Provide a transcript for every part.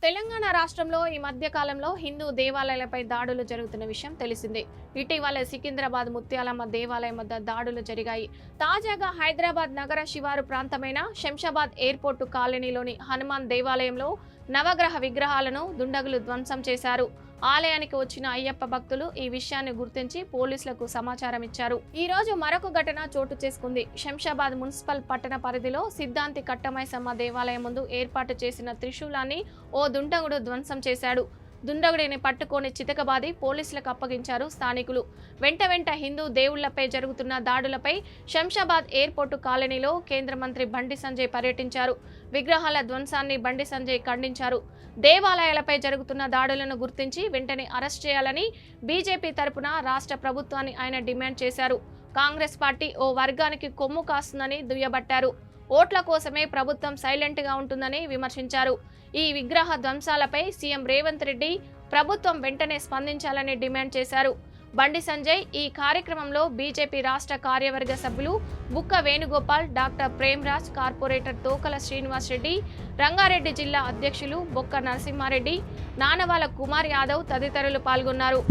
తెలంగాణ రాష్ట్రంలో ఈ మధ్య కాలంలో హిందూ దేవాలయాలపై దాడులు జరుగుతున్న విషయం తెలిసిందే. ఇటీవల సికింద్రాబాద్ ముత్యాలమ్మ దేవాలయం వద్ద దాడులు జరిగాయి. తాజాగా హైదరాబాద్ నగర శివారు ప్రాంతమైన శంషాబాద్ ఎయిర్పోర్టు కాలనీలోని హనుమాన్ దేవాలయంలో నవగ్రహ విగ్రహాలను దుండగులు ధ్వంసం చేశారు. ఆలయానికి వచ్చిన అయ్యప్ప భక్తులు ఈ విషయాన్ని గుర్తించి పోలీసులకు సమాచారం ఇచ్చారు. ఈ రోజు మరొక ఘటన చోటు చేసుకుంది. శంషాబాద్ మున్సిపల్ పట్టణ పరిధిలో సిద్ధాంతి కట్టమైసమ్మ దేవాలయం ముందు ఏర్పాటు చేసిన త్రిశూలాన్ని ఓ దుండగుడు ధ్వంసం చేశాడు. దుండగుడిని పట్టుకొని చితకబాది పోలీసులకు అప్పగించారు స్థానికులు. వెంట హిందూ దేవుళ్లపై జరుగుతున్న దాడులపై శంషాబాద్ ఎయిర్పోర్టు కాలనీలో కేంద్ర మంత్రి బండి సంజయ్ పర్యటించారు. విగ్రహాల ధ్వంసాన్ని బండి సంజయ్ ఖండించారు. దేవాలయాలపై జరుగుతున్న దాడులను గుర్తించి వెంటనే అరెస్ట్ చేయాలని బీజేపీ తరపున రాష్ట్ర ప్రభుత్వాన్ని ఆయన డిమాండ్ చేశారు. కాంగ్రెస్ పార్టీ ఓ వర్గానికి కొమ్ము కాస్తుందని దుయ్యబట్టారు. ఓట్ల కోసమే ప్రభుత్వం సైలెంట్ గా ఉంటుందని విమర్శించారు. ఈ విగ్రహ ధ్వంసాలపై సీఎం రేవంత్ రెడ్డి ప్రభుత్వం వెంటనే స్పందించాలని డిమాండ్ చేశారు. బండి సంజయ్ ఈ కార్యక్రమంలో బీజేపీ రాష్ట్ర కార్యవర్గ సభ్యులు బుక్క వేణుగోపాల్, డాక్టర్ ప్రేమ్రాజ్, కార్పొరేటర్ తోకల శ్రీనివాస్ రెడ్డి, రంగారెడ్డి జిల్లా అధ్యక్షులు బొక్క నరసింహారెడ్డి, నానవాల కుమార్ యాదవ్ తదితరులు పాల్గొన్నారు.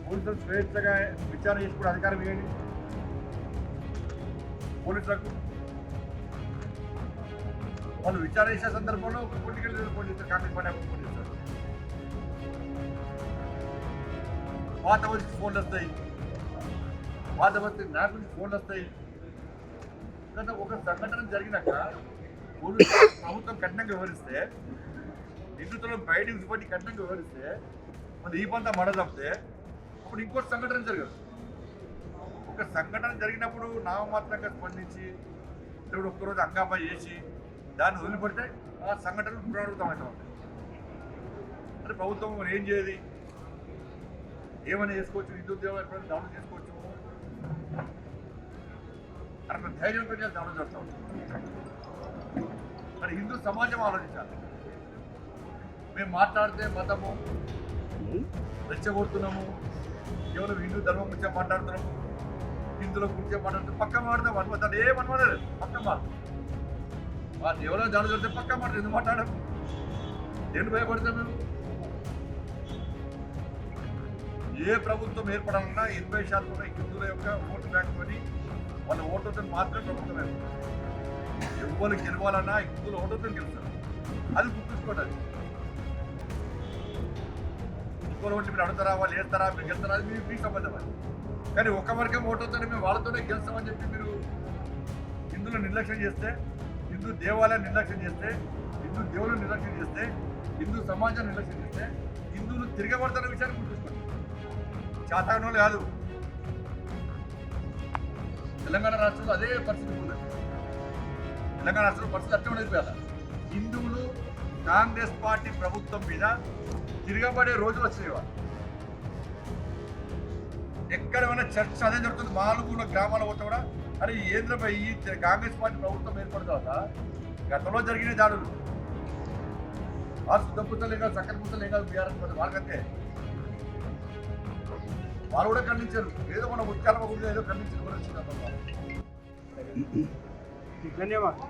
పోలీసులు స్వేచ్ఛగా విచారణ చేసుకునే అధికారం ఇవ్వండి. పోలీసులకు వాళ్ళు విచారణ చేసే సందర్భంలో పొలిటికల్ ఫోన్ చేస్తారు, కాంగ్రెస్ పార్టీ ఫోన్ చేస్తారు. పాత మందికి ఫోన్లు వస్తాయి, పాత మంది నాయకులకి ఫోన్లు వస్తాయి. గత ఒక సంఘటన జరిగినాక పోలీసులు ప్రభుత్వం కఠినంగా వివరిస్తే, నిందితులను బయట పట్టి కఠినంగా వివరిస్తే, మరి ఈ పంత మడ తప్పితే అప్పుడు ఇంకోటి సంఘటన జరగదు. ఒక సంఘటన జరిగినప్పుడు నామమాత్రంగా స్పందించి దేవుడు ఒక్కరోజు హంగామా చేసి దాన్ని వదిలిపెడితే ఆ సంఘటనలు పునరావృతమవుతా ఉంటాయి. అంటే ప్రభుత్వం మరి ఏం చేయాలి, ఏమైనా చేసుకోవచ్చు, హిందూ దేవాలయం దాడులు చేసుకోవచ్చు అట్లా ధైర్యంతో దాడులు జరుగుతూ ఉంటాయి. మరి హిందూ సమాజం ఆలోచించాలి. మేము మాట్లాడితే మతము రెచ్చగొడుతున్నాము, కేవలం హిందూ ధర్మం గురించి మాట్లాడుతున్నాము, హిందువుల గురించి మాట్లాడుతున్నాం, పక్క మాట్లాడతాం అనుమతాడు ఏమనుకోలేదు, పక్క మాట మా దేవులో దాడులు జరిగితే పక్క మాట ఎందుకు మాట్లాడము, దేన్ని భయపడతాం మేము? ఏ ప్రభుత్వం ఏర్పడాలన్నా 80% హిందువుల యొక్క ఓటు బ్యాంక్ అని వాళ్ళ ఓటుతో మాత్రమే ప్రభుత్వం ఏర్పడాలి. ఎవరు గెలవాలన్నా హిందువుల ఓటుతో గెలుస్తారు, అది గుర్తుంచుకోవడానికి. ఇంకోటి మీరు అడుగుతారా, వాళ్ళు వేస్తారా, మీరు గెలుస్తారా, అది మీకు సంబంధం. అది కానీ ఒక వర్గం ఓటుతోనే మేము వాళ్ళతోనే గెలుస్తామని చెప్పి మీరు హిందువులను నిర్లక్ష్యం చేస్తే, హిందూ దేవాలయాన్ని నిర్లక్ష్యం చేస్తే, హిందూ దేవులను నిర్లక్ష్యం చేస్తే, హిందూ సమాజాన్ని నిర్లక్ష్యం చేస్తే హిందువులు తిరగబడుతున్న విషయాన్ని గుర్తుంచుకోండి. చాతాగనోళ్ళు కాదు, తెలంగాణ రాష్ట్రంలో అదే పరిస్థితి ఉన్నది. తెలంగాణ రాష్ట్రంలో పరిస్థితి అట్లా ఉండేది కదా. హిందువులు కాంగ్రెస్ పార్టీ ప్రభుత్వం మీద తిరగబడే రోజులు వచ్చినాయి. వాళ్ళు ఎక్కడైనా చర్చ అదే జరుగుతుంది. మాలుగుల గ్రామాల పోతే కూడా అరే ఏంద్రపై ఈ కాంగ్రెస్ పార్టీ ప్రభుత్వం ఏర్పడిన తర్వాత గతంలో జరిగిన దాడులు ఆ శుద్ధ పుస్తలు ఏం కాదు, చక్కెర పుస్తలు ఏం కాదు, బీఆర్ఎస్ పార్టీ వాళ్ళకంతే. వాళ్ళు కూడా ఖండించారు, ఏదో మన ముత్యాలమ్మ గురించి ఏదో ఖండించారు కూడా వచ్చింది. ధన్యవాదాలు.